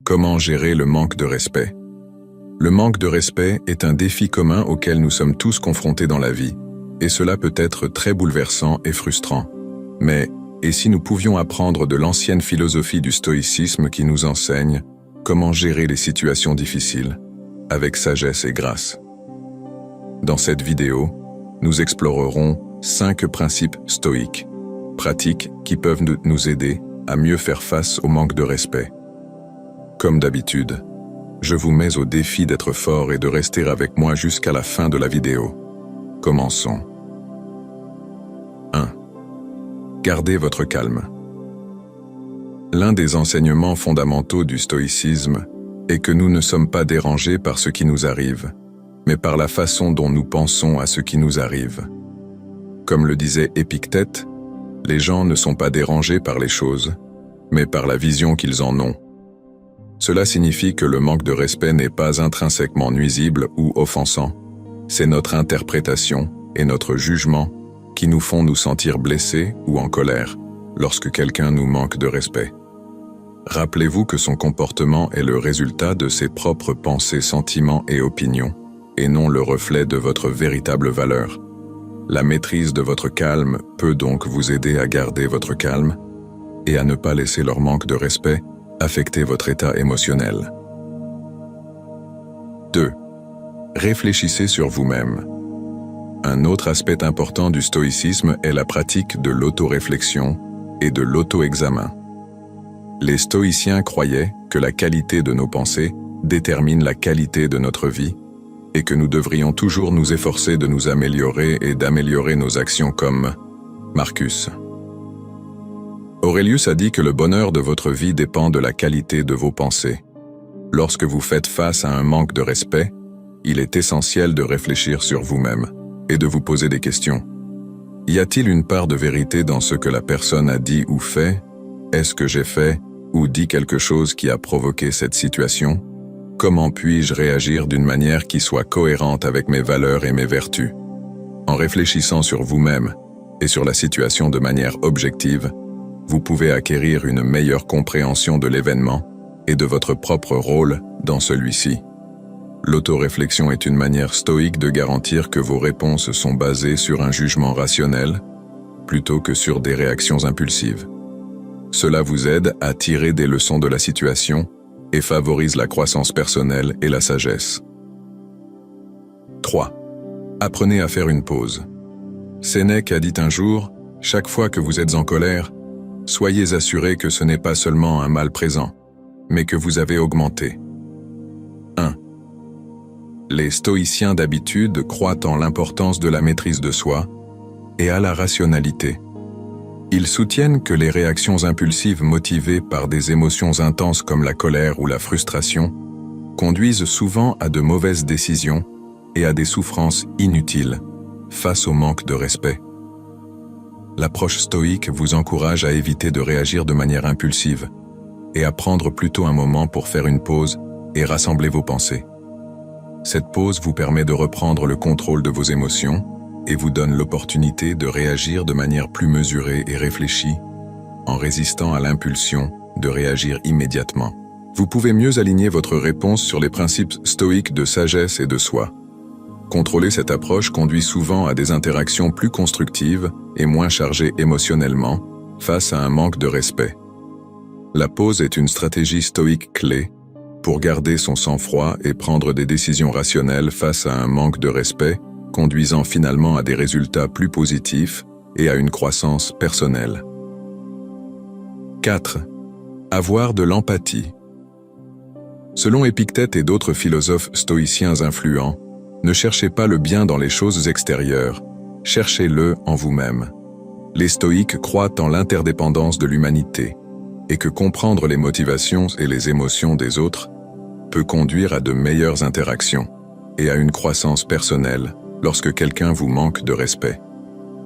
Comment gérer le manque de respect? Le manque de respect est un défi commun auquel nous sommes tous confrontés dans la vie, et cela peut être très bouleversant et frustrant. Mais, et si nous pouvions apprendre de l'ancienne philosophie du stoïcisme qui nous enseigne comment gérer les situations difficiles, avec sagesse et grâce? Dans cette vidéo, nous explorerons 5 principes stoïques, pratiques qui peuvent nous aider à mieux faire face au manque de respect. Comme d'habitude, je vous mets au défi d'être fort et de rester avec moi jusqu'à la fin de la vidéo. Commençons. 1. Gardez votre calme. L'un des enseignements fondamentaux du stoïcisme est que nous ne sommes pas dérangés par ce qui nous arrive, mais par la façon dont nous pensons à ce qui nous arrive. Comme le disait Épictète, les gens ne sont pas dérangés par les choses, mais par la vision qu'ils en ont. Cela signifie que le manque de respect n'est pas intrinsèquement nuisible ou offensant. C'est notre interprétation et notre jugement qui nous font nous sentir blessés ou en colère lorsque quelqu'un nous manque de respect. Rappelez-vous que son comportement est le résultat de ses propres pensées, sentiments et opinions, et non le reflet de votre véritable valeur. La maîtrise de votre calme peut donc vous aider à garder votre calme et à ne pas laisser leur manque de respect affecter votre état émotionnel. 2. Réfléchissez sur vous-même. Un autre aspect important du stoïcisme est la pratique de l'autoréflexion et de l'auto-examen. Les stoïciens croyaient que la qualité de nos pensées détermine la qualité de notre vie et que nous devrions toujours nous efforcer de nous améliorer et d'améliorer nos actions comme Marcus. Aurelius a dit que le bonheur de votre vie dépend de la qualité de vos pensées. Lorsque vous faites face à un manque de respect, il est essentiel de réfléchir sur vous-même et de vous poser des questions. Y a-t-il une part de vérité dans ce que la personne a dit ou fait? Est-ce que j'ai fait ou dit quelque chose qui a provoqué cette situation? Comment puis-je réagir d'une manière qui soit cohérente avec mes valeurs et mes vertus? En réfléchissant sur vous-même et sur la situation de manière objective, vous pouvez acquérir une meilleure compréhension de l'événement et de votre propre rôle dans celui-ci. L'autoréflexion est une manière stoïque de garantir que vos réponses sont basées sur un jugement rationnel plutôt que sur des réactions impulsives. Cela vous aide à tirer des leçons de la situation et favorise la croissance personnelle et la sagesse. 3. Apprenez à faire une pause. Sénèque a dit un jour, « Chaque fois que vous êtes en colère, soyez assurés que ce n'est pas seulement un mal présent, mais que vous avez augmenté. » 1. Les stoïciens d'habitude croient en l'importance de la maîtrise de soi et à la rationalité. Ils soutiennent que les réactions impulsives motivées par des émotions intenses comme la colère ou la frustration conduisent souvent à de mauvaises décisions et à des souffrances inutiles face au manque de respect. L'approche stoïque vous encourage à éviter de réagir de manière impulsive et à prendre plutôt un moment pour faire une pause et rassembler vos pensées. Cette pause vous permet de reprendre le contrôle de vos émotions et vous donne l'opportunité de réagir de manière plus mesurée et réfléchie en résistant à l'impulsion de réagir immédiatement. Vous pouvez mieux aligner votre réponse sur les principes stoïques de sagesse et de soi. Contrôler cette approche conduit souvent à des interactions plus constructives et moins chargées émotionnellement face à un manque de respect. La pause est une stratégie stoïque clé pour garder son sang-froid et prendre des décisions rationnelles face à un manque de respect, conduisant finalement à des résultats plus positifs et à une croissance personnelle. 4. Avoir de l'empathie. Selon Épictète et d'autres philosophes stoïciens influents, ne cherchez pas le bien dans les choses extérieures, cherchez-le en vous-même. Les stoïques croient en l'interdépendance de l'humanité et que comprendre les motivations et les émotions des autres peut conduire à de meilleures interactions et à une croissance personnelle lorsque quelqu'un vous manque de respect.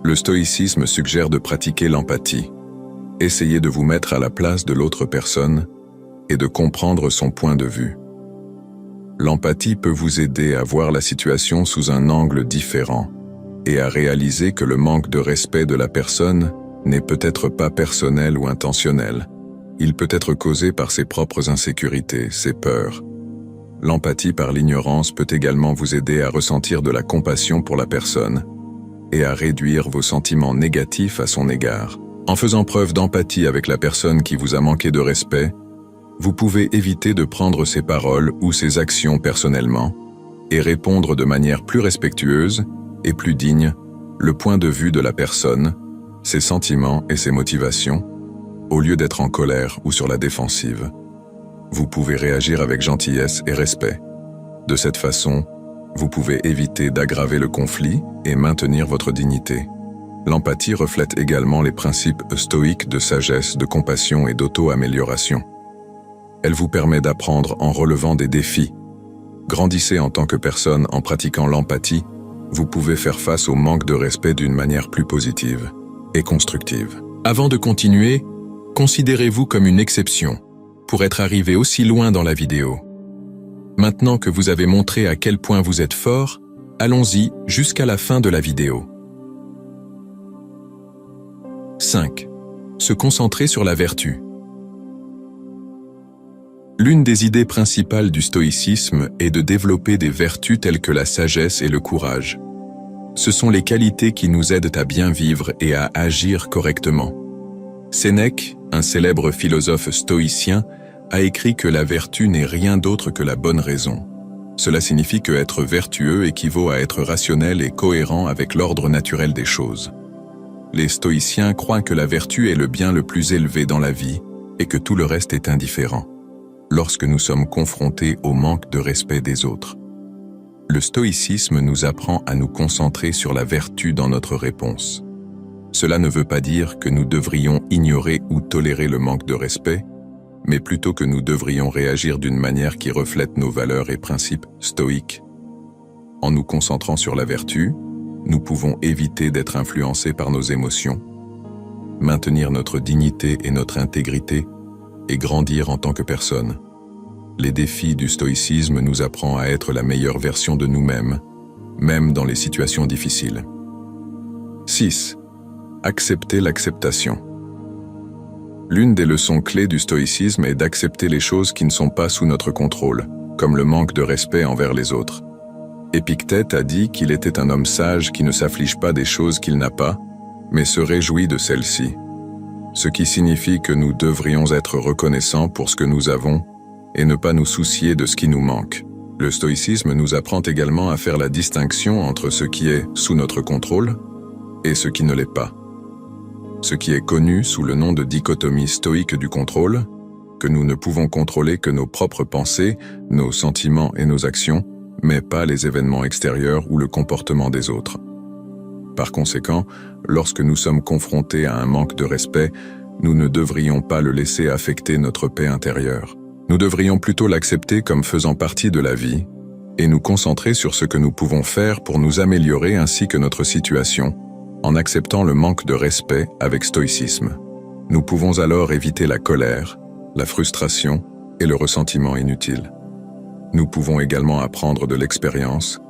Le stoïcisme suggère de pratiquer l'empathie. Essayez de vous mettre à la place de l'autre personne et de comprendre son point de vue. L'empathie peut vous aider à voir la situation sous un angle différent et à réaliser que le manque de respect de la personne n'est peut-être pas personnel ou intentionnel, Il peut être causé par ses propres insécurités, ses peurs. L'empathie par l'ignorance peut également vous aider à ressentir de la compassion pour la personne et à réduire vos sentiments négatifs à son égard. En faisant preuve d'empathie avec la personne qui vous a manqué de respect, vous pouvez éviter de prendre ses paroles ou ses actions personnellement et répondre de manière plus respectueuse et plus digne le point de vue de la personne, ses sentiments et ses motivations, au lieu d'être en colère ou sur la défensive. Vous pouvez réagir avec gentillesse et respect. De cette façon, vous pouvez éviter d'aggraver le conflit et maintenir votre dignité. L'empathie reflète également les principes stoïques de sagesse, de compassion et d'auto-amélioration. Elle vous permet d'apprendre en relevant des défis. Grandissez en tant que personne en pratiquant l'empathie, vous pouvez faire face au manque de respect d'une manière plus positive et constructive. Avant de continuer, considérez-vous comme une exception pour être arrivé aussi loin dans la vidéo. Maintenant que vous avez montré à quel point vous êtes fort, allons-y jusqu'à la fin de la vidéo. 5. Se concentrer sur la vertu. L'une des idées principales du stoïcisme est de développer des vertus telles que la sagesse et le courage. Ce sont les qualités qui nous aident à bien vivre et à agir correctement. Sénèque, un célèbre philosophe stoïcien, a écrit que la vertu n'est rien d'autre que la bonne raison. Cela signifie que être vertueux équivaut à être rationnel et cohérent avec l'ordre naturel des choses. Les stoïciens croient que la vertu est le bien le plus élevé dans la vie et que tout le reste est indifférent, lorsque nous sommes confrontés au manque de respect des autres. Le stoïcisme nous apprend à nous concentrer sur la vertu dans notre réponse. Cela ne veut pas dire que nous devrions ignorer ou tolérer le manque de respect, mais plutôt que nous devrions réagir d'une manière qui reflète nos valeurs et principes stoïques. En nous concentrant sur la vertu, nous pouvons éviter d'être influencés par nos émotions, maintenir notre dignité et notre intégrité, et grandir en tant que personne. Les défis du stoïcisme nous apprennent à être la meilleure version de nous-mêmes, même dans les situations difficiles. 6. Accepter l'acceptation. L'une des leçons clés du stoïcisme est d'accepter les choses qui ne sont pas sous notre contrôle, comme le manque de respect envers les autres. Épictète a dit qu'il était un homme sage qui ne s'afflige pas des choses qu'il n'a pas, mais se réjouit de celles-ci. Ce qui signifie que nous devrions être reconnaissants pour ce que nous avons et ne pas nous soucier de ce qui nous manque. Le stoïcisme nous apprend également à faire la distinction entre ce qui est sous notre contrôle et ce qui ne l'est pas. Ce qui est connu sous le nom de dichotomie stoïque du contrôle, que nous ne pouvons contrôler que nos propres pensées, nos sentiments et nos actions, mais pas les événements extérieurs ou le comportement des autres. Par conséquent, lorsque nous sommes confrontés à un manque de respect, nous ne devrions pas le laisser affecter notre paix intérieure. Nous devrions plutôt l'accepter comme faisant partie de la vie et nous concentrer sur ce que nous pouvons faire pour nous améliorer ainsi que notre situation, en acceptant le manque de respect avec stoïcisme. Nous pouvons alors éviter la colère, la frustration et le ressentiment inutile. Nous pouvons également apprendre de l'expérience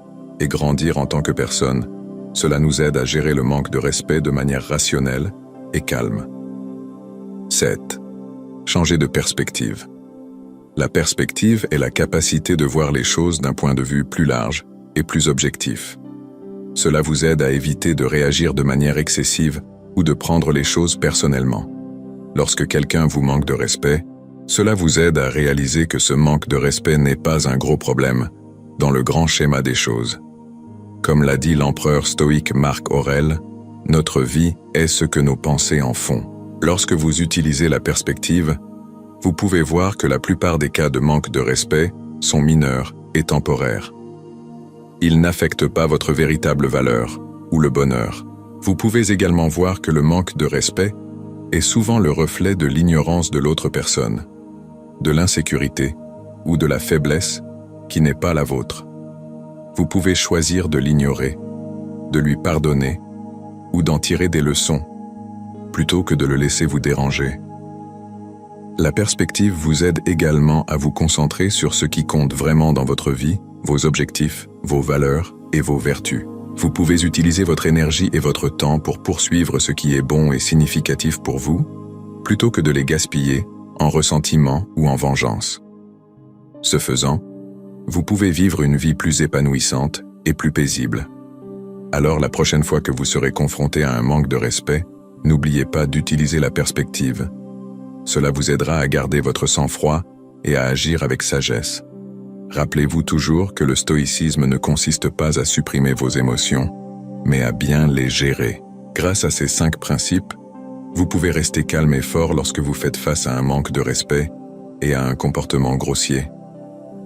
et grandir en tant que personne. Cela nous aide à gérer le manque de respect de manière rationnelle et calme. 7. Changer de perspective. La perspective est la capacité de voir les choses d'un point de vue plus large et plus objectif. Cela vous aide à éviter de réagir de manière excessive ou de prendre les choses personnellement. Lorsque quelqu'un vous manque de respect, cela vous aide à réaliser que ce manque de respect n'est pas un gros problème dans le grand schéma des choses. Comme l'a dit l'empereur stoïque Marc Aurèle, notre vie est ce que nos pensées en font. Lorsque vous utilisez la perspective, vous pouvez voir que la plupart des cas de manque de respect sont mineurs et temporaires. Ils n'affectent pas votre véritable valeur ou le bonheur. Vous pouvez également voir que le manque de respect est souvent le reflet de l'ignorance de l'autre personne, de l'insécurité ou de la faiblesse qui n'est pas la vôtre. Vous pouvez choisir de l'ignorer, de lui pardonner ou d'en tirer des leçons, plutôt que de le laisser vous déranger. La perspective vous aide également à vous concentrer sur ce qui compte vraiment dans votre vie, vos objectifs, vos valeurs et vos vertus. Vous pouvez utiliser votre énergie et votre temps pour poursuivre ce qui est bon et significatif pour vous, plutôt que de les gaspiller en ressentiment ou en vengeance. Ce faisant, vous pouvez vivre une vie plus épanouissante et plus paisible. Alors la prochaine fois que vous serez confronté à un manque de respect, n'oubliez pas d'utiliser la perspective. Cela vous aidera à garder votre sang-froid et à agir avec sagesse. Rappelez-vous toujours que le stoïcisme ne consiste pas à supprimer vos émotions, mais à bien les gérer. Grâce à ces 5 principes, vous pouvez rester calme et fort lorsque vous faites face à un manque de respect et à un comportement grossier.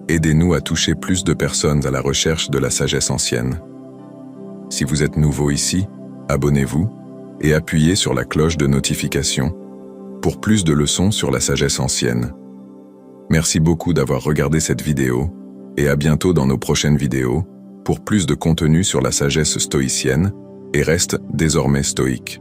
Aidez-nous à toucher plus de personnes à la recherche de la sagesse ancienne. Si vous êtes nouveau ici, abonnez-vous et appuyez sur la cloche de notification pour plus de leçons sur la sagesse ancienne. Merci beaucoup d'avoir regardé cette vidéo et à bientôt dans nos prochaines vidéos pour plus de contenu sur la sagesse stoïcienne et reste désormais stoïque.